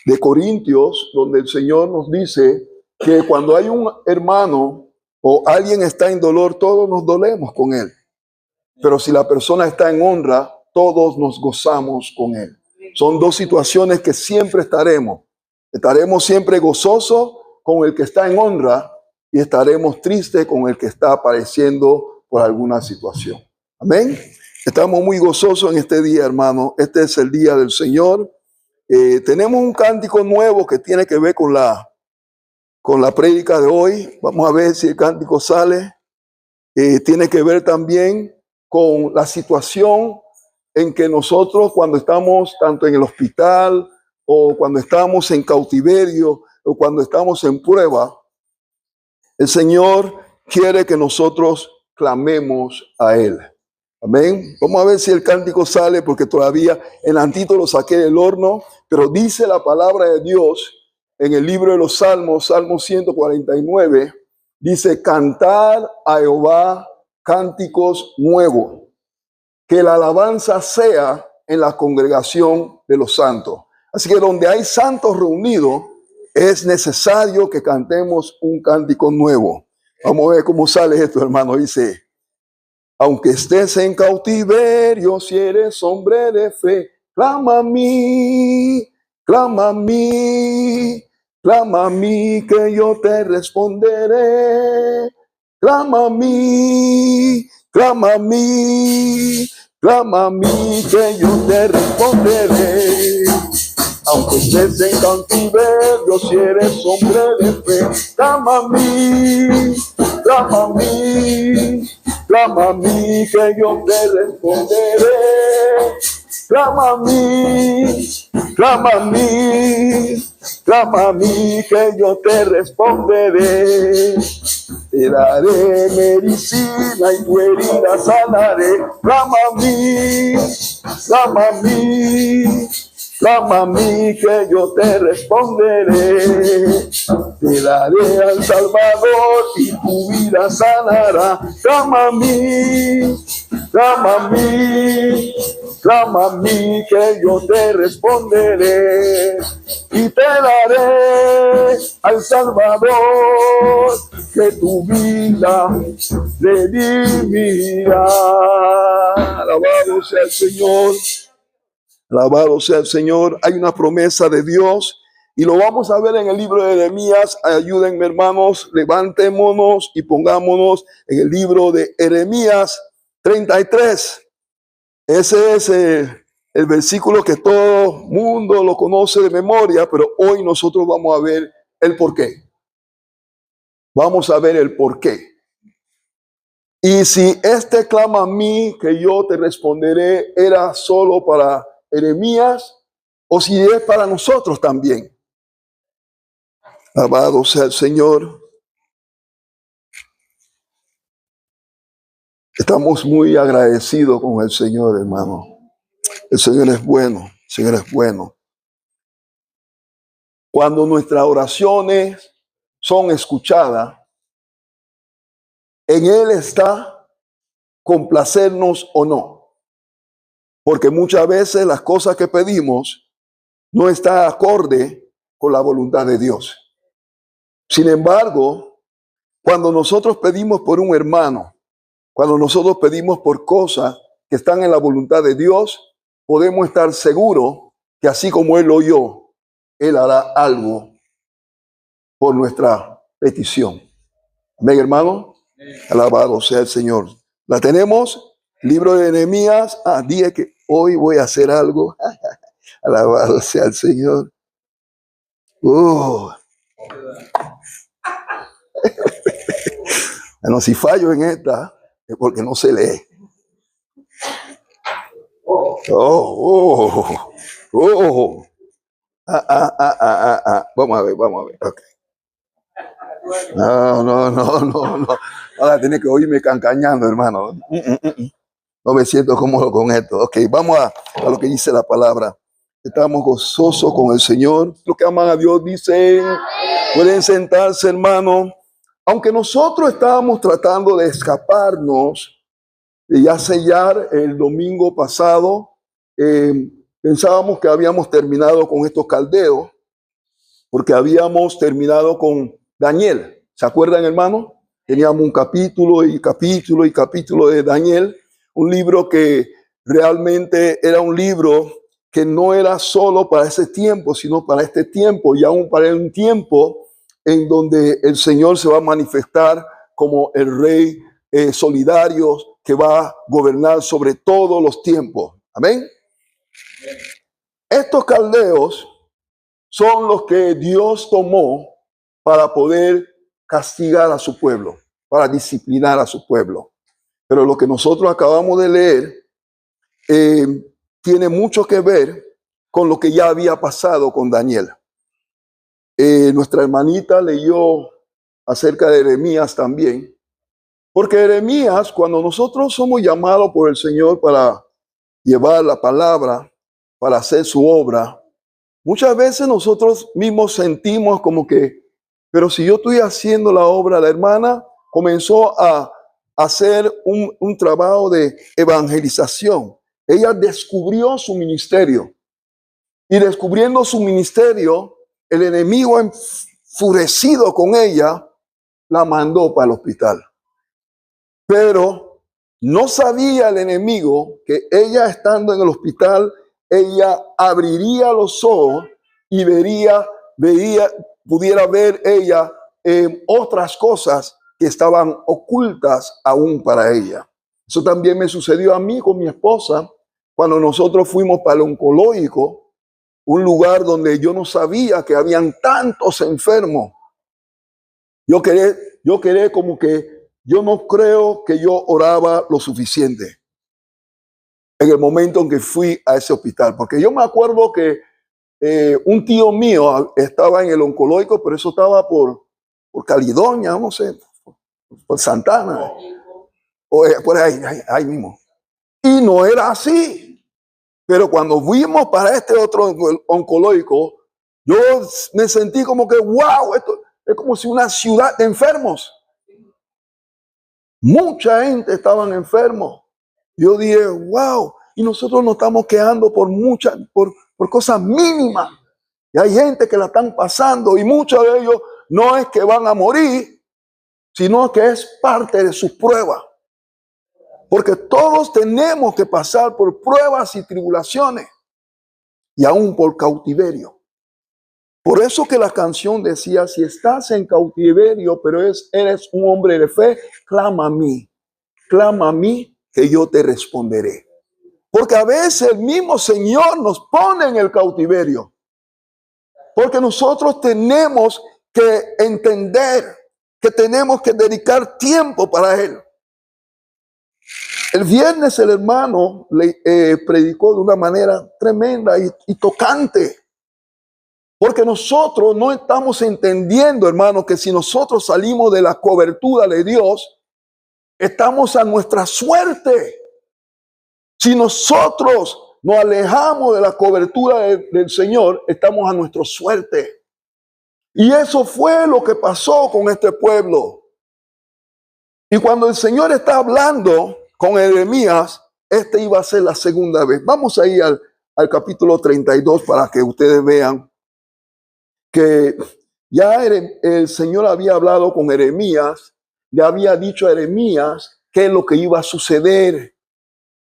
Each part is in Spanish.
de Corintios, donde el Señor nos dice que cuando hay un hermano o alguien está en dolor, todos nos dolemos con él. Pero si la persona está en honra, todos nos gozamos con él. Son dos situaciones que siempre estaremos. Estaremos siempre gozosos con el que está en honra y estaremos tristes con el que está padeciendo por alguna situación. Amén. Estamos muy gozosos en este día, hermano. Este es el día del Señor. Tenemos un cántico nuevo que tiene que ver con la prédica de hoy. Vamos a ver si el cántico sale. Tiene que ver también con la situación en que nosotros, cuando estamos tanto en el hospital o cuando estamos en cautiverio o cuando estamos en prueba, el Señor quiere que nosotros clamemos a Él. Amén. Vamos a ver si el cántico sale, porque todavía el antito lo saqué del horno, pero dice la palabra de Dios en el libro de los Salmos, Salmo 149, dice: cantar a Jehová cánticos nuevos, que la alabanza sea en la congregación de los santos. Así que donde hay santos reunidos, es necesario que cantemos un cántico nuevo. Vamos a ver cómo sale esto, hermano. Dice: aunque estés en cautiverio, si eres hombre de fe, clama a mí, clama a mí, clama a mí, que yo te responderé. Clama a mí, clama a mí, clama a mí, que yo te responderé. Aunque estés en cautiverio, si eres hombre de fe, clama a mí, clama a mí, clama a mí, que yo te responderé. Clama a mí, clama a mí, clama a mí, que yo te responderé. Te daré medicina y tu herida sanaré. Clama a mí, clama a mí, clama a mí, que yo te responderé. Te daré al Salvador y tu vida sanará. Clama a mí, clama a mí, clama a mí, que yo te responderé. Y te daré al Salvador, que tu vida redimirá. Alabado sea el Señor. Alabado sea el Señor. Hay una promesa de Dios y lo vamos a ver en el libro de Jeremías. Ayúdenme, hermanos, levantémonos y pongámonos en el libro de Jeremías 33. Ese es el versículo que todo mundo lo conoce de memoria, pero hoy nosotros vamos a ver el porqué. Vamos a ver el porqué. Y si este clama a mí, que yo te responderé, era solo para Jeremías, o si es para nosotros también. Alabado sea el Señor. Estamos muy agradecidos con el Señor, hermano. El Señor es bueno, el Señor es bueno. Cuando nuestras oraciones son escuchadas, en Él está complacernos o no. Porque muchas veces las cosas que pedimos no están acorde con la voluntad de Dios. Sin embargo, cuando nosotros pedimos por un hermano, cuando nosotros pedimos por cosas que están en la voluntad de Dios, podemos estar seguros que así como Él lo oyó, Él hará algo por nuestra petición. Amén, hermano. Alabado sea el Señor. ¿La tenemos? Libro de Jeremías. Dije que hoy voy a hacer algo. Alabado sea el Señor. Bueno, si fallo en esta, es porque no se lee. Vamos a ver. Okay. No. Ahora tiene que oírme cancañando, hermano. No me siento cómodo con esto. Ok, vamos a lo que dice la palabra. Estamos gozosos con el Señor. Los que aman a Dios dicen, pueden sentarse, hermano. Aunque nosotros estábamos tratando de escaparnos, de ya sellar el domingo pasado, pensábamos que habíamos terminado con estos caldeos, porque habíamos terminado con Daniel. ¿Se acuerdan, hermano? Teníamos un capítulo y capítulo y capítulo de Daniel, un libro que realmente era un libro que no era solo para ese tiempo, sino para este tiempo y aún para un tiempo en donde el Señor se va a manifestar como el rey solidario que va a gobernar sobre todos los tiempos. Amén. Estos caldeos son los que Dios tomó para poder castigar a su pueblo, para disciplinar a su pueblo. Pero lo que nosotros acabamos de leer tiene mucho que ver con lo que ya había pasado con Daniel. Nuestra hermanita leyó acerca de Jeremías también, porque Jeremías, cuando nosotros somos llamados por el Señor para llevar la palabra, para hacer su obra, muchas veces nosotros mismos sentimos como que, pero si yo estoy haciendo la obra, la hermana comenzó a hacer un trabajo de evangelización. Ella descubrió su ministerio y descubriendo su ministerio, el enemigo enfurecido con ella, la mandó para el hospital. Pero no sabía el enemigo que ella estando en el hospital, ella abriría los ojos y pudiera ver ella otras cosas que estaban ocultas aún para ella. Eso también me sucedió a mí con mi esposa cuando nosotros fuimos para el oncológico, un lugar donde yo no sabía que habían tantos enfermos. Yo quedé como que yo no creo que yo oraba lo suficiente en el momento en que fui a ese hospital, porque yo me acuerdo que un tío mío estaba en el oncológico, pero eso estaba por Caledonia, no sé, por Santana, o por ahí mismo. Y no era así. Pero cuando fuimos para este otro oncológico, yo me sentí como que, wow, esto es como si una ciudad de enfermos. Mucha gente estaban enfermos. Yo dije, wow, y nosotros nos estamos quedando por cosas mínimas. Y hay gente que la están pasando y muchos de ellos no es que van a morir, sino que es parte de sus pruebas. Porque todos tenemos que pasar por pruebas y tribulaciones y aún por cautiverio. Por eso que la canción decía, si estás en cautiverio, pero eres un hombre de fe, clama a mí que yo te responderé. Porque a veces el mismo Señor nos pone en el cautiverio. Porque nosotros tenemos que entender que tenemos que dedicar tiempo para Él. El viernes el hermano predicó de una manera tremenda y tocante. Porque nosotros no estamos entendiendo, hermano, que si nosotros salimos de la cobertura de Dios, estamos a nuestra suerte. Si nosotros nos alejamos de la cobertura del Señor, estamos a nuestra suerte. Y eso fue lo que pasó con este pueblo. Y cuando el Señor está hablando con Jeremías, iba a ser la segunda vez. Vamos a ir al capítulo 32 para que ustedes vean que ya el Señor había hablado con Jeremías, le había dicho a Jeremías qué es lo que iba a suceder.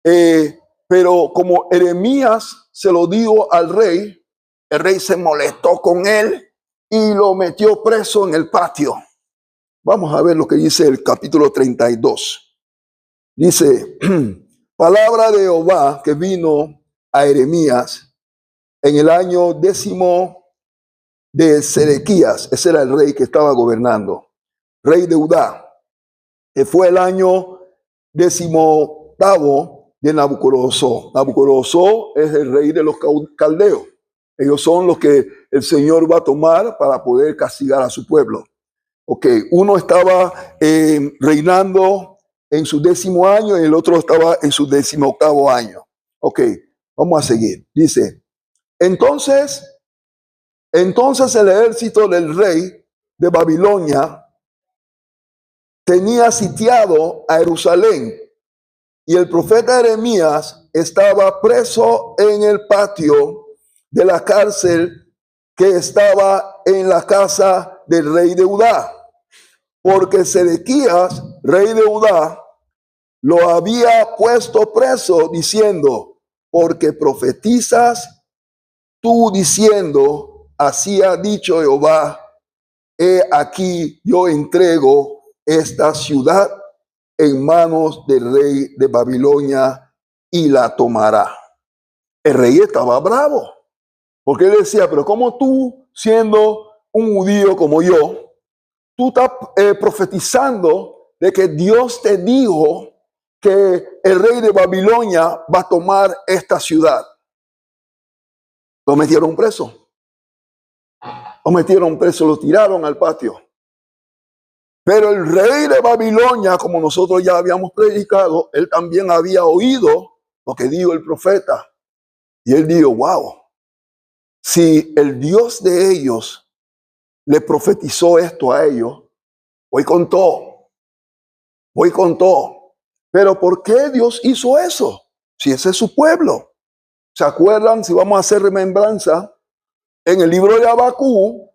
Pero como Jeremías se lo dijo al rey, el rey se molestó con él y lo metió preso en el patio. Vamos a ver lo que dice el capítulo 32. Dice, palabra de Jehová que vino a Jeremías en el año 10 de Sedequías. Ese era el rey que estaba gobernando, rey de Judá, que fue el año 18 de Nabucodonosor. Nabucodonosor es el rey de los caldeos. Ellos son los que el Señor va a tomar para poder castigar a su pueblo. Ok, uno estaba reinando en su 10º año y el otro estaba en su 18º año. Ok, vamos a seguir. Dice, entonces el ejército del rey de Babilonia tenía sitiado a Jerusalén y el profeta Jeremías estaba preso en el patio de la cárcel que estaba en la casa del rey de Judá, porque Sedequías, rey de Judá, lo había puesto preso diciendo, porque profetizas tú diciendo, así ha dicho Jehová, he aquí yo entrego esta ciudad en manos del rey de Babilonia y la tomará. El rey estaba bravo, porque él decía, pero ¿cómo tú, siendo un judío como yo, tú estás profetizando de que Dios te dijo que el rey de Babilonia va a tomar esta ciudad? Lo metieron preso. Lo metieron preso, lo tiraron al patio. Pero el rey de Babilonia, como nosotros ya habíamos predicado, él también había oído lo que dijo el profeta. Y él dijo, wow, si el Dios de ellos le profetizó esto a ellos, voy con todo. Voy con todo. Pero ¿por qué Dios hizo eso? Si ese es su pueblo. ¿Se acuerdan? Si vamos a hacer remembranza, en el libro de Habacuc,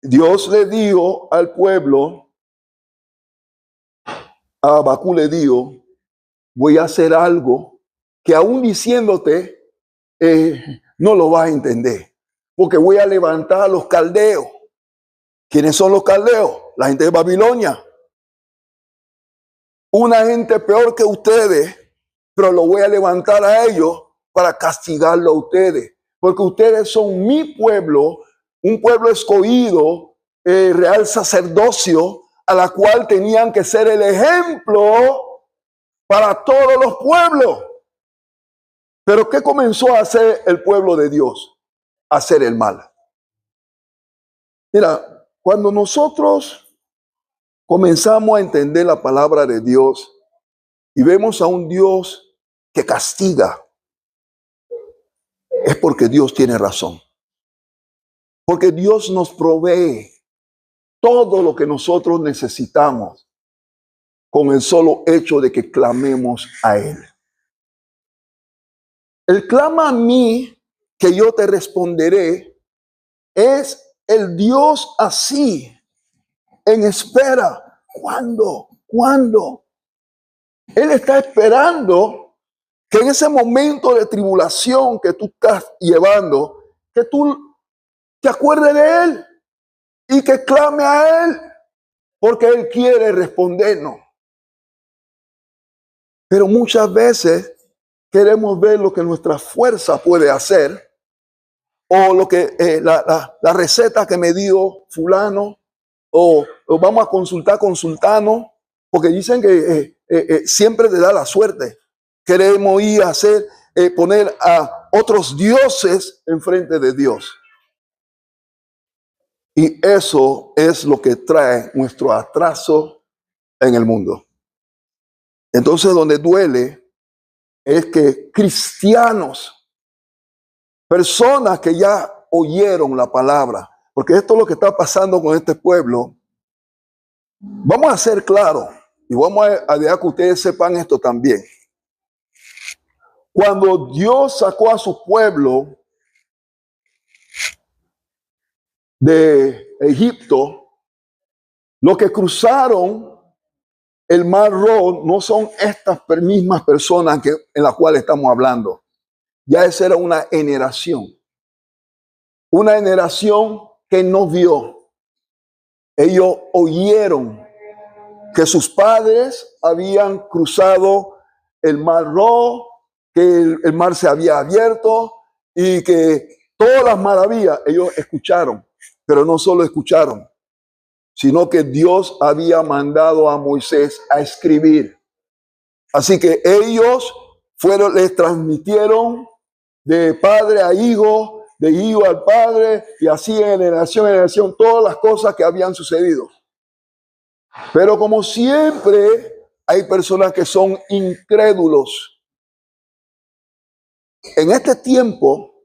Dios le dijo al pueblo, a Habacuc le dijo, voy a hacer algo que aún diciéndote, no lo vas a entender. Porque voy a levantar a los caldeos. ¿Quiénes son los caldeos? La gente de Babilonia. Una gente peor que ustedes, pero lo voy a levantar a ellos para castigarlo a ustedes. Porque ustedes son mi pueblo, un pueblo escogido, real sacerdocio, a la cual tenían que ser el ejemplo para todos los pueblos. Pero ¿qué comenzó a hacer el pueblo de Dios? A hacer el mal. Mira, cuando nosotros comenzamos a entender la palabra de Dios y vemos a un Dios que castiga, es porque Dios tiene razón. Porque Dios nos provee todo lo que nosotros necesitamos con el solo hecho de que clamemos a Él. El clama a mí, que yo te responderé, es el Dios así, en espera. ¿Cuándo? ¿Cuándo? Él está esperando que en ese momento de tribulación que tú estás llevando, que tú te acuerdes de Él y que clame a Él, porque Él quiere respondernos. Pero muchas veces queremos ver lo que nuestra fuerza puede hacer, o lo que la receta que me dio fulano, o vamos a consultar con sultano, porque dicen que siempre te da la suerte. Queremos ir a hacer, poner a otros dioses enfrente de Dios. Y eso es lo que trae nuestro atraso en el mundo. Entonces, donde duele es que cristianos, personas que ya oyeron la palabra, porque esto es lo que está pasando con este pueblo. Vamos a ser claros y vamos a dejar que ustedes sepan esto también. Cuando Dios sacó a su pueblo de Egipto, los que cruzaron el Mar Rojo no son estas mismas personas en las cuales estamos hablando. Ya esa era una generación que no vio. Ellos oyeron que sus padres habían cruzado el Mar Rojo, que el mar se había abierto y que todas las maravillas ellos escucharon. Pero no solo escucharon, sino que Dios había mandado a Moisés a escribir. Así que ellos les transmitieron de padre a hijo, de hijo al padre, y así en generación, todas las cosas que habían sucedido. Pero como siempre, hay personas que son incrédulos. En este tiempo,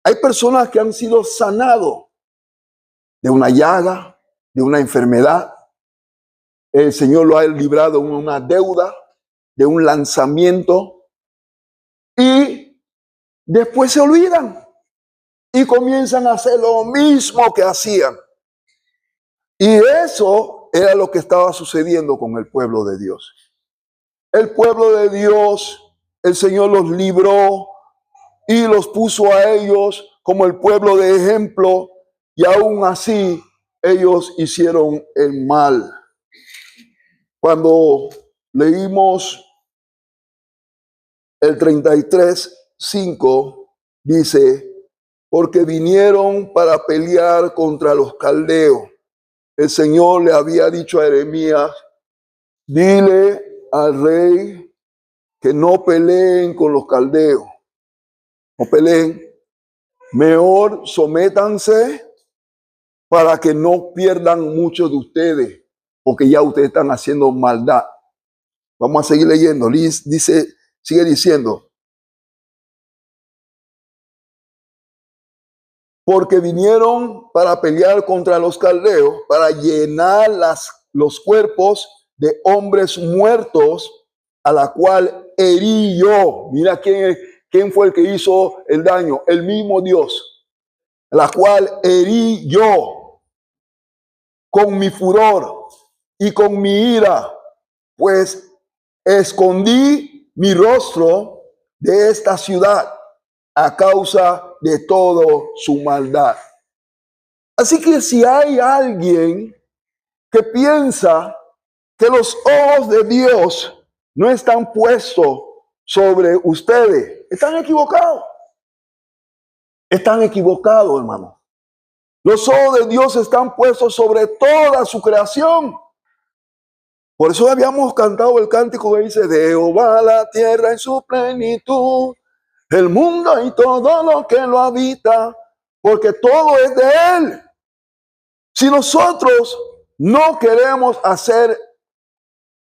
hay personas que han sido sanados de una llaga, de una enfermedad. El Señor lo ha librado de una deuda, de un lanzamiento, y después se olvidan. y comienzan a hacer lo mismo que hacían. Y eso era lo que estaba sucediendo con el pueblo de Dios. El pueblo de Dios, el Señor los libró y los puso a ellos como el pueblo de ejemplo, y aún así ellos hicieron el mal. Cuando leímos el 33:5, dice, porque vinieron para pelear contra los caldeos. El Señor le había dicho a Jeremías, dile al rey que no peleen con los caldeos, no peleen, mejor sométanse para que no pierdan muchos de ustedes, porque ya ustedes están haciendo maldad. Vamos a seguir leyendo. Dice, sigue diciendo, porque vinieron para pelear contra los caldeos, para llenar los cuerpos de hombres muertos, a la cual herí yo. Mira quién fue el que hizo el daño, el mismo Dios, a la cual herí yo con mi furor y con mi ira, pues escondí mi rostro de esta ciudad a causa de todo su maldad. Así que si hay alguien que piensa que los ojos de Dios no están puestos sobre ustedes, están equivocados. Están equivocados, hermano. Los ojos de Dios están puestos sobre toda su creación. Por eso habíamos cantado el cántico que dice, de Jehová la tierra en su plenitud, el mundo y todo lo que lo habita, porque todo es de Él. Si nosotros no queremos hacer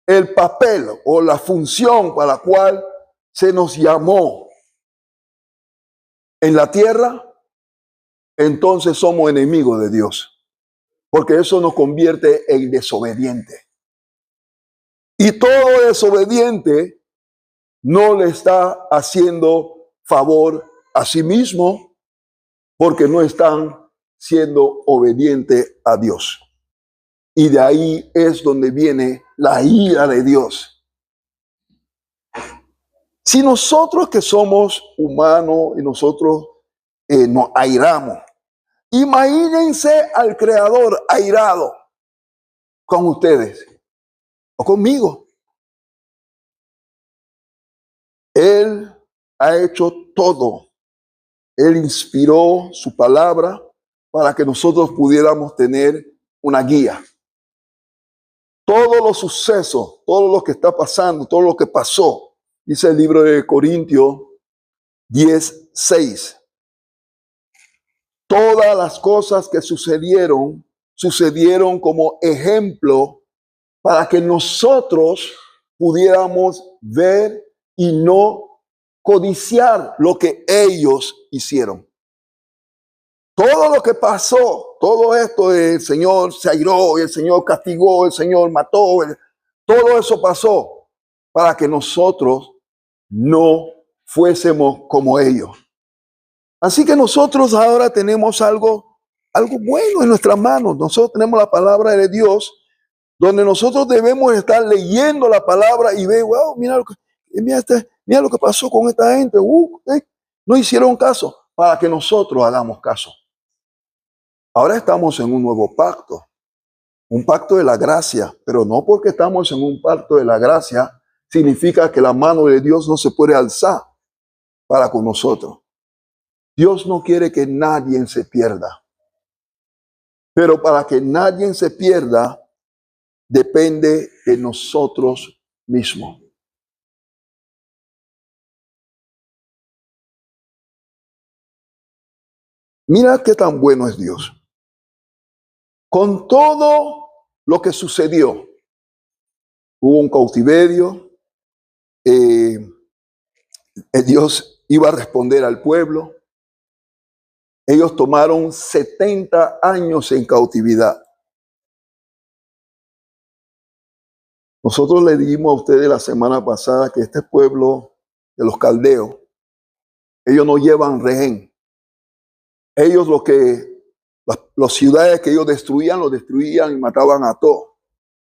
el papel o la función para la cual se nos llamó en la tierra, entonces somos enemigos de Dios, porque eso nos convierte en desobedientes. Y todo desobediente no le está haciendo favor a sí mismo, porque no están siendo obedientes a Dios. Y de ahí es donde viene la ira de Dios. Si nosotros que somos humanos y nosotros nos airamos, imagínense al Creador airado con ustedes o conmigo. Él ha hecho todo. Él inspiró su palabra para que nosotros pudiéramos tener una guía. Todos los sucesos, todo lo que está pasando, todo lo que pasó, dice el libro de Corintios 10:6. Todas las cosas que sucedieron como ejemplo para que nosotros pudiéramos ver y no codiciar lo que ellos hicieron. Todo lo que pasó, todo esto, el Señor se airó, el Señor castigó, el Señor mató, todo eso pasó para que nosotros no fuésemos como ellos. Así que nosotros ahora tenemos algo bueno en nuestras manos. Nosotros tenemos la palabra de Dios, donde nosotros debemos estar leyendo la palabra y ver, wow, mira lo que pasó con esta gente. No hicieron caso, para que nosotros hagamos caso. Ahora estamos en un nuevo pacto, un pacto de la gracia, pero no porque estamos en un pacto de la gracia significa que la mano de Dios no se puede alzar para con nosotros. Dios no quiere que nadie se pierda, pero para que nadie se pierda depende de nosotros mismos. Mira qué tan bueno es Dios. Con todo lo que sucedió, hubo un cautiverio, Dios iba a responder al pueblo. Ellos tomaron 70 años en cautividad. Nosotros le dijimos a ustedes la semana pasada que este pueblo de los caldeos, ellos no llevan rehén. ellos las ciudades que ellos destruían, los destruían y mataban a todos.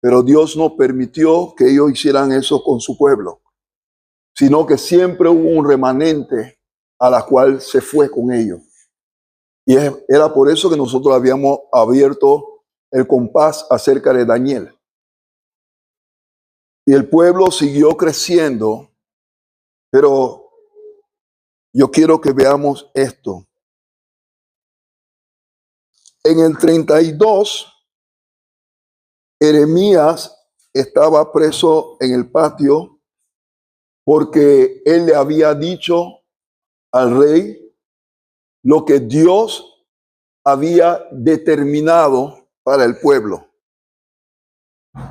Pero Dios no permitió que ellos hicieran eso con su pueblo, sino que siempre hubo un remanente a la cual se fue con ellos. Y era por eso que nosotros habíamos abierto el compás acerca de Daniel. Y el pueblo siguió creciendo, pero yo quiero que veamos esto. En el 32, Jeremías estaba preso en el patio porque él le había dicho al rey lo que Dios había determinado para el pueblo.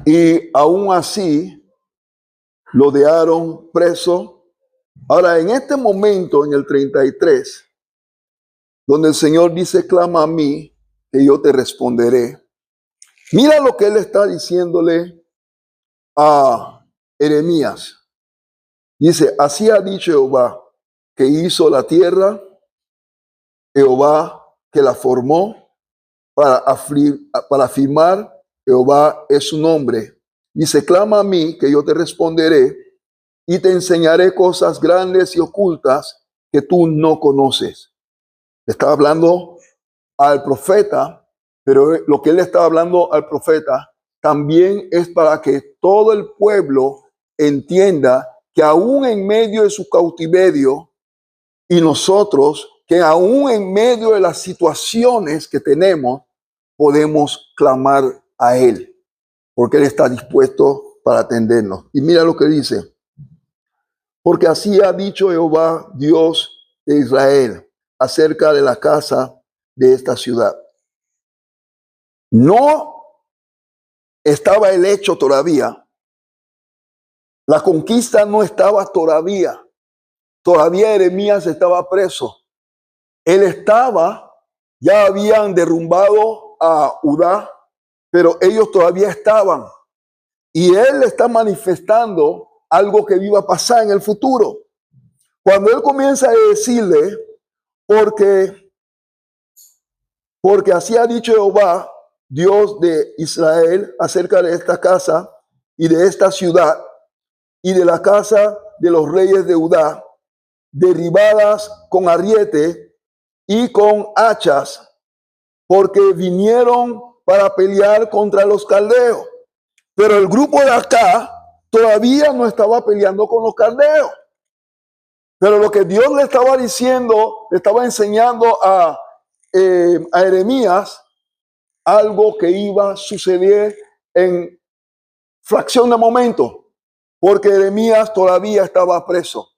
Y aún así lo dejaron preso. Ahora, en este momento, en el 33, donde el Señor dice, clama a mí, que yo te responderé. Mira lo que él está diciéndole a Jeremías. Dice, así ha dicho Jehová, que hizo la tierra, Jehová que la formó, para afirmar, Jehová es su nombre. Dice, clama a mí, que yo te responderé, y te enseñaré cosas grandes y ocultas que tú no conoces. Está hablando al profeta, pero lo que él está hablando al profeta también es para que todo el pueblo entienda que aún en medio de su cautiverio, y nosotros, que aún en medio de las situaciones que tenemos, podemos clamar a Él, porque Él está dispuesto para atendernos. Y mira lo que dice, porque así ha dicho Jehová, Dios de Israel, acerca de la casa de esta ciudad. No estaba el hecho todavía, la conquista no estaba todavía Jeremías estaba preso. Él ya habían derrumbado a Judá, pero ellos todavía estaban. Y él está manifestando algo que iba a pasar en el futuro. Cuando él comienza a decirle, porque así ha dicho Jehová, Dios de Israel, acerca de esta casa y de esta ciudad y de la casa de los reyes de Judá, derribadas con ariete y con hachas, porque vinieron para pelear contra los caldeos. Pero el grupo de acá todavía no estaba peleando con los caldeos. Pero lo que Dios le estaba diciendo, le estaba enseñando a Jeremías, algo que iba a suceder en fracción de momento, porque Jeremías todavía estaba preso.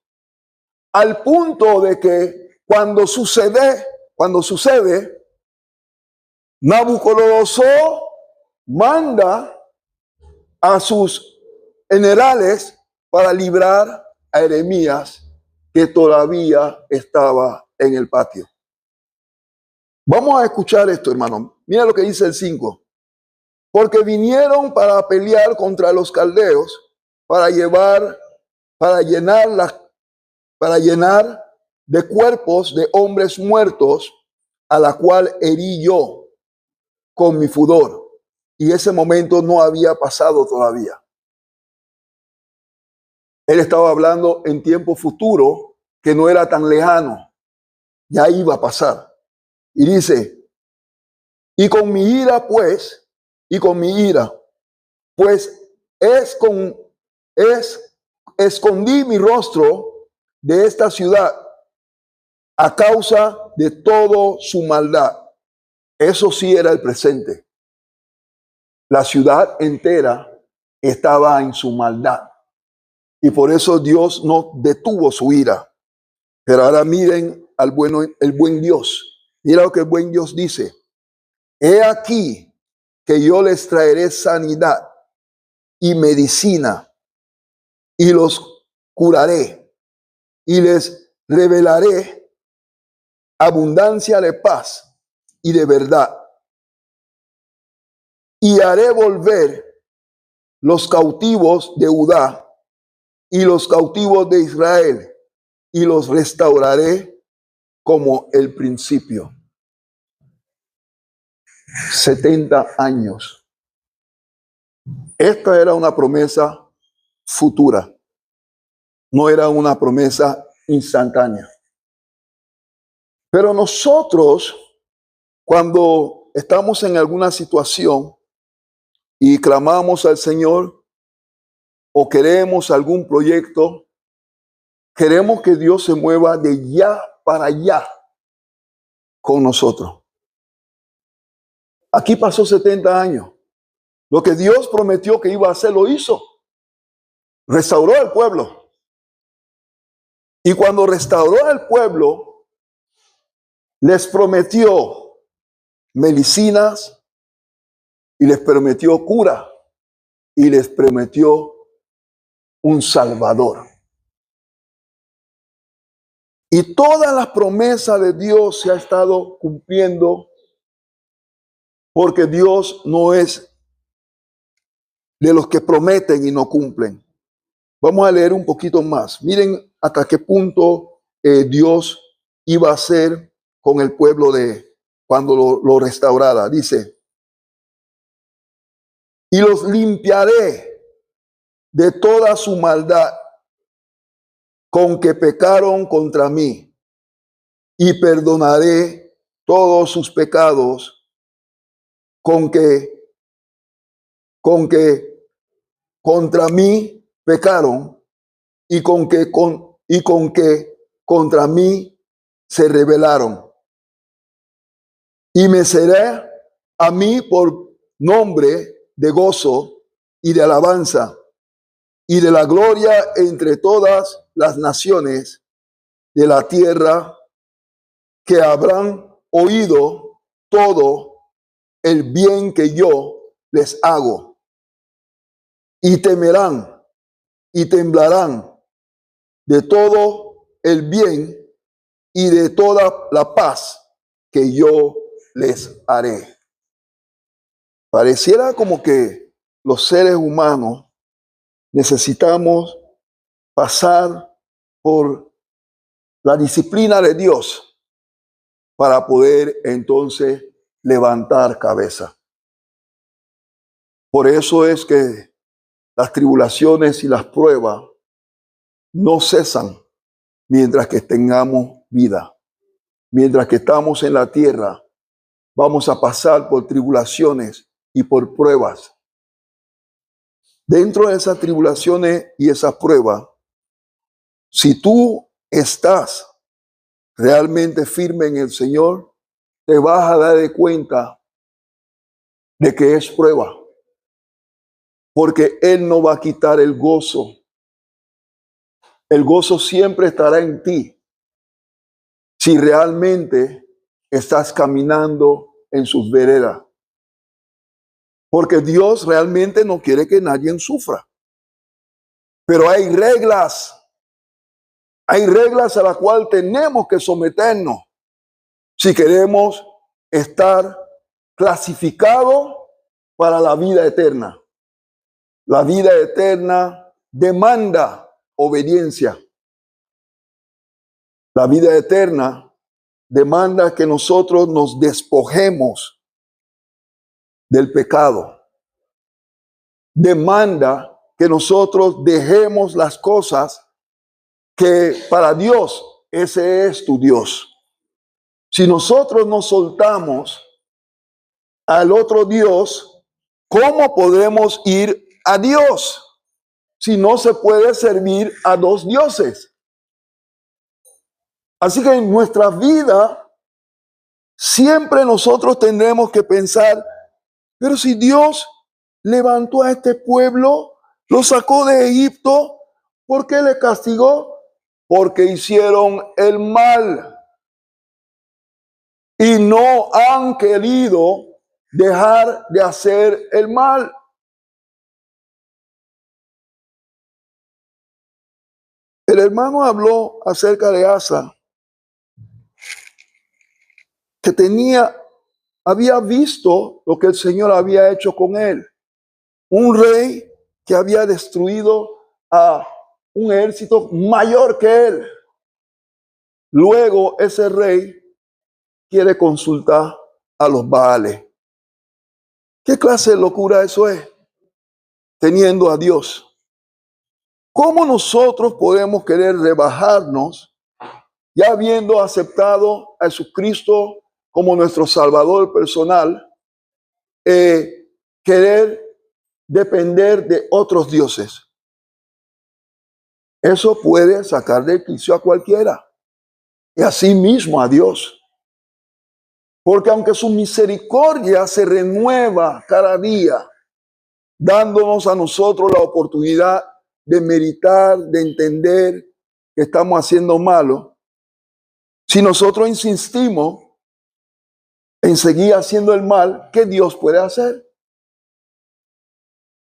Al punto de que cuando sucede, Nabucodonosor manda a sus generales para librar a Jeremías, que todavía estaba en el patio. Vamos a escuchar esto, hermano. Mira lo que dice el 5. Porque vinieron para pelear contra los caldeos, para llenar de cuerpos de hombres muertos, a la cual herí yo con mi furor. Y ese momento no había pasado todavía. Él estaba hablando en tiempo futuro, que no era tan lejano. Ya iba a pasar. Y dice, y con mi ira, pues, escondí mi rostro de esta ciudad a causa de todo su maldad. Eso sí era el presente. La ciudad entera estaba en su maldad. Y por eso Dios no detuvo su ira. Pero ahora miren el buen Dios. Mira lo que el buen Dios dice. He aquí que yo les traeré sanidad y medicina, y los curaré, y les revelaré abundancia de paz y de verdad. Y haré volver los cautivos de Judá y los cautivos de Israel, y los restauraré como el principio. 70 años. Esta era una promesa futura, no era una promesa instantánea. Pero nosotros, cuando estamos en alguna situación y clamamos al Señor o queremos algún proyecto, queremos que Dios se mueva de ya para allá con nosotros. Aquí pasó 70 años. Lo que Dios prometió que iba a hacer, lo hizo. Restauró al pueblo. Y cuando restauró al pueblo, les prometió medicinas y les prometió cura y les prometió un Salvador. Y todas las promesas de Dios se ha estado cumpliendo porque Dios no es de los que prometen y no cumplen. Vamos a leer un poquito más. Miren hasta qué punto Dios iba a hacer con el pueblo de cuando lo restaurara. Dice, y los limpiaré de toda su maldad con que pecaron contra mí, y perdonaré todos sus pecados con que contra mí pecaron y con que contra mí se rebelaron. Y me será a mí por nombre de gozo y de alabanza y de la gloria entre todas las naciones de la tierra, que habrán oído todo el bien que yo les hago, y temerán y temblarán de todo el bien y de toda la paz que yo les haré. Pareciera como que los seres humanos necesitamos pasar por la disciplina de Dios para poder entonces levantar cabeza. Por eso es que las tribulaciones y las pruebas no cesan mientras que tengamos vida. Mientras que estamos en la tierra, vamos a pasar por tribulaciones y por pruebas. Dentro de esas tribulaciones y esas pruebas, si tú estás realmente firme en el Señor, te vas a dar de cuenta de que es prueba. Porque Él no va a quitar el gozo. El gozo siempre estará en ti si realmente estás caminando en sus veredas. Porque Dios realmente no quiere que nadie sufra. Pero hay reglas a las cuales tenemos que someternos si queremos estar clasificados para la vida eterna. La vida eterna demanda obediencia. La vida eterna demanda que nosotros nos despojemos del pecado. Demanda que nosotros dejemos las cosas que para Dios, ese es tu Dios. Si nosotros nos soltamos al otro Dios, ¿cómo podremos ir a Dios si no se puede servir a dos dioses? Así que en nuestra vida siempre nosotros tendremos que pensar, pero si Dios levantó a este pueblo, lo sacó de Egipto, ¿por qué le castigó? Porque hicieron el mal y no han querido dejar de hacer el mal. El hermano habló acerca de Asa, que había visto lo que el Señor había hecho con él. Un rey que había destruido a un ejército mayor que él. Luego ese rey quiere consultar a los Baales. ¿Qué clase de locura eso es? Teniendo a Dios. ¿Cómo nosotros podemos querer rebajarnos ya habiendo aceptado a Jesucristo como nuestro Salvador personal, querer depender de otros dioses? Eso puede sacar de quicio a cualquiera, y así mismo a Dios. Porque aunque su misericordia se renueva cada día, dándonos a nosotros la oportunidad de meditar, de entender que estamos haciendo malo, si nosotros insistimos en seguir haciendo el mal, ¿qué Dios puede hacer?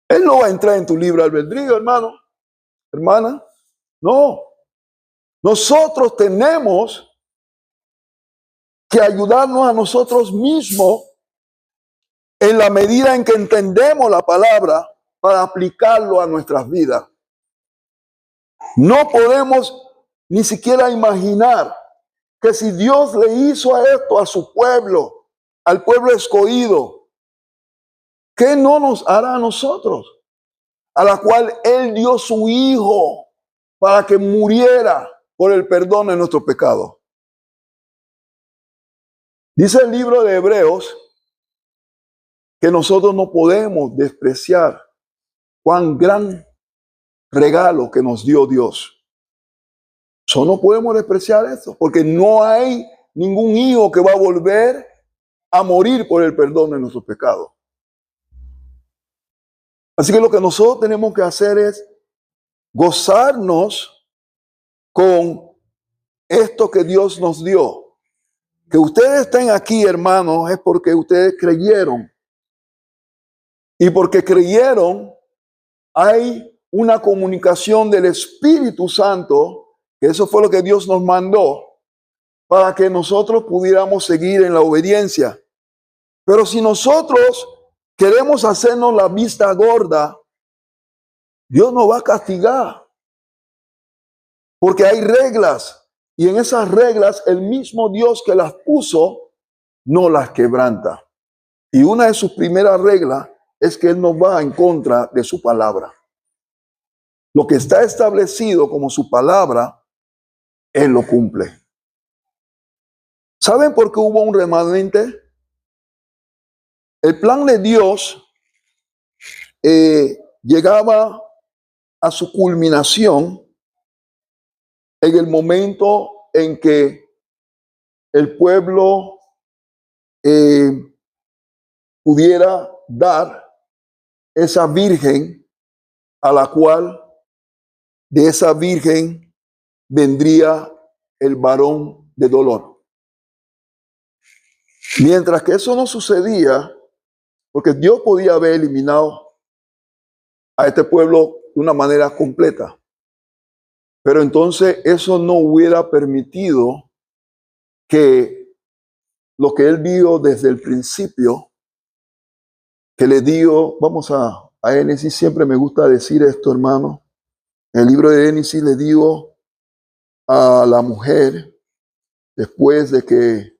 Él no va a entrar en tu libre albedrío, hermano, hermana. No. Nosotros tenemos que ayudarnos a nosotros mismos en la medida en que entendemos la palabra para aplicarlo a nuestras vidas. No podemos ni siquiera imaginar que si Dios le hizo esto a su pueblo, al pueblo escogido, ¿qué no nos hará a nosotros? A la cual Él dio su Hijo para que muriera por el perdón de nuestros pecados. Dice el libro de Hebreos que nosotros no podemos despreciar cuán gran regalo que nos dio Dios. Solo no podemos despreciar esto, porque no hay ningún hijo que va a volver a morir por el perdón de nuestros pecados. Así que lo que nosotros tenemos que hacer es gozarnos con esto que Dios nos dio. Que ustedes estén aquí, hermanos, es porque ustedes creyeron. Y porque creyeron, hay una comunicación del Espíritu Santo, que eso fue lo que Dios nos mandó, para que nosotros pudiéramos seguir en la obediencia. Pero si nosotros queremos hacernos la vista gorda, Dios nos va a castigar. Porque hay reglas, y en esas reglas el mismo Dios que las puso no las quebranta. Y una de sus primeras reglas es que Él no va en contra de su palabra. Lo que está establecido como su palabra, Él lo cumple. ¿Saben por qué hubo un remanente? El plan de Dios llegaba a su culminación en el momento en que el pueblo pudiera dar esa virgen a la cual de esa virgen vendría el varón de dolor. Mientras que eso no sucedía, porque Dios podía haber eliminado a este pueblo de una manera completa, pero entonces eso no hubiera permitido que lo que Él dio desde el principio, que le dio, vamos a Génesis, siempre me gusta decir esto, hermano. En el libro de Génesis le dio a la mujer, después de que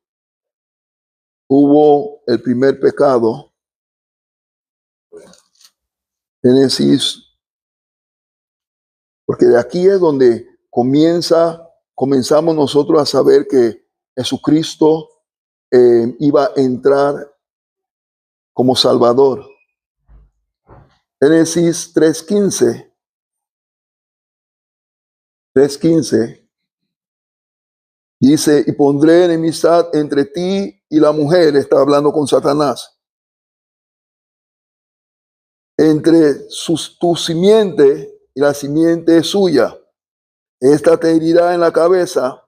hubo el primer pecado, Génesis, porque de aquí es donde comenzamos nosotros a saber que Jesucristo iba a entrar como Salvador. Génesis 3:15 dice, y pondré enemistad entre ti y la mujer, está hablando con Satanás, entre tu simiente y la simiente suya. Esta te herirá en la cabeza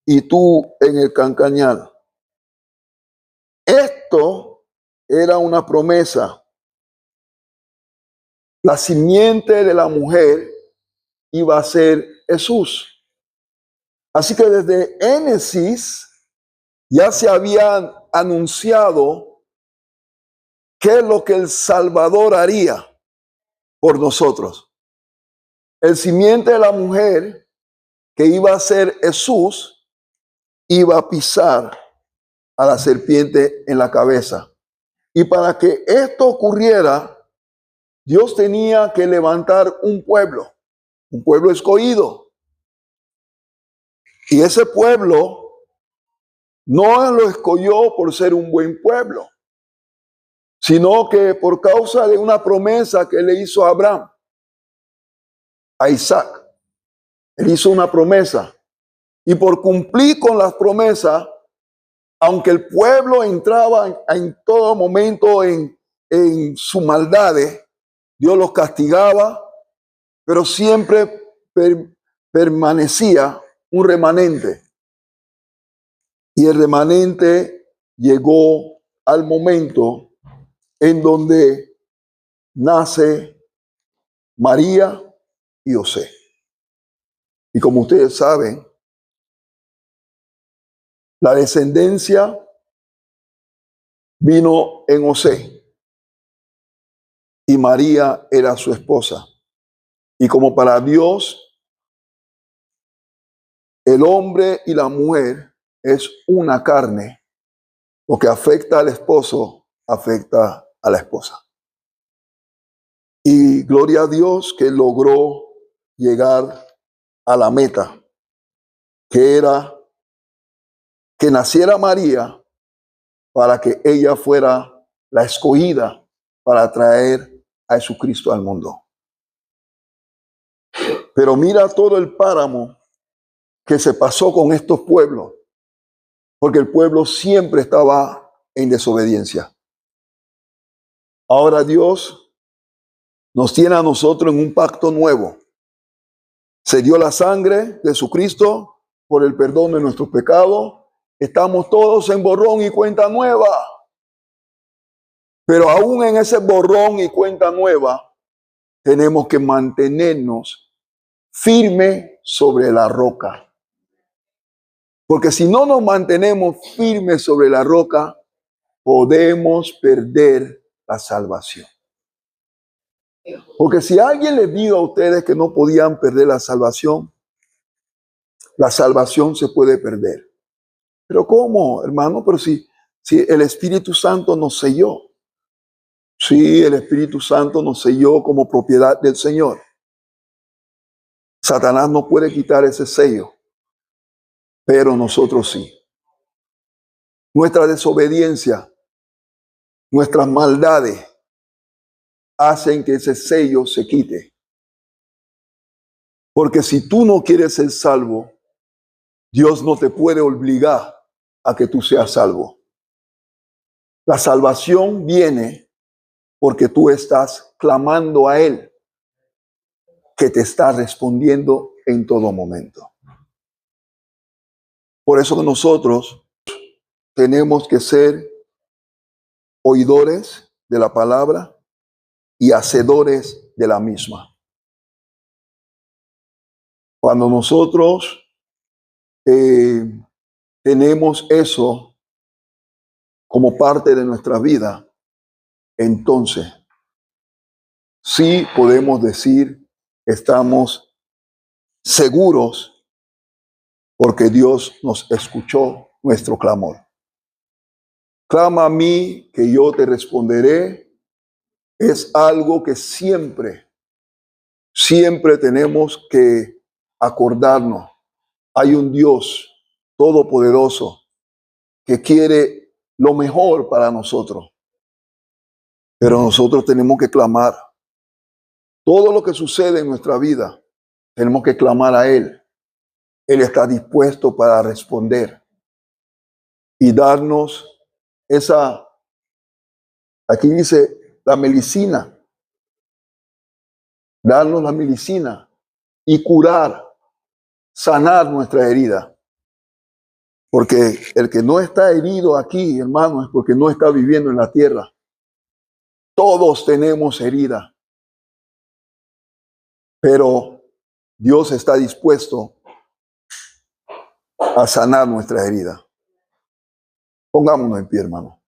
y tú en el cancañal. Esto era una promesa. La simiente de la mujer iba a ser Jesús. Así que desde Génesis ya se habían anunciado qué es lo que el Salvador haría por nosotros. El simiente de la mujer, que iba a ser Jesús, iba a pisar a la serpiente en la cabeza. Y para que esto ocurriera, Dios tenía que levantar un pueblo escogido. Y ese pueblo no lo escogió por ser un buen pueblo, sino que por causa de una promesa que le hizo a Abraham, a Isaac. Él hizo una promesa. Y por cumplir con las promesas, aunque el pueblo entraba en todo momento en sus maldades, Dios los castigaba, pero siempre permanecía un remanente. Y el remanente llegó al momento en donde nace María y José. Y como ustedes saben, la descendencia vino en José y María era su esposa. Y como para Dios, el hombre y la mujer es una carne, lo que afecta al esposo, afecta a la esposa. Y gloria a Dios que logró llegar a la meta, que era que naciera María para que ella fuera la escogida para traer a Jesucristo al mundo. Pero mira todo el páramo que se pasó con estos pueblos, porque el pueblo siempre estaba en desobediencia. Ahora Dios nos tiene a nosotros en un pacto nuevo. Se dio la sangre de Jesucristo por el perdón de nuestros pecados. Estamos todos en borrón y cuenta nueva. Pero aún en ese borrón y cuenta nueva, tenemos que mantenernos firmes sobre la roca. Porque si no nos mantenemos firmes sobre la roca, podemos perder la salvación. Porque si alguien les dijo a ustedes que no podían perder la salvación se puede perder. Pero ¿cómo, hermano? Pero si el Espíritu Santo nos selló. Sí, el Espíritu Santo nos selló como propiedad del Señor. Satanás no puede quitar ese sello, pero nosotros sí. Nuestra desobediencia, nuestras maldades hacen que ese sello se quite. Porque si tú no quieres ser salvo, Dios no te puede obligar a que tú seas salvo. La salvación viene porque tú estás clamando a Él, que te está respondiendo en todo momento. Por eso nosotros tenemos que ser oidores de la palabra y hacedores de la misma. Cuando nosotros tenemos eso como parte de nuestra vida, entonces sí podemos decir estamos seguros porque Dios nos escuchó nuestro clamor. Clama a mí que yo te responderé. Es algo que siempre tenemos que acordarnos. Hay un Dios todopoderoso que quiere lo mejor para nosotros. Pero nosotros tenemos que clamar. Todo lo que sucede en nuestra vida, tenemos que clamar a Él. Él está dispuesto para responder y darnos esa, aquí dice, la medicina. Darnos la medicina y curar, sanar nuestra herida. Porque el que no está herido aquí, hermano, es porque no está viviendo en la tierra. Todos tenemos herida. Pero Dios está dispuesto a sanar nuestra herida. Pongámonos en pie, hermano.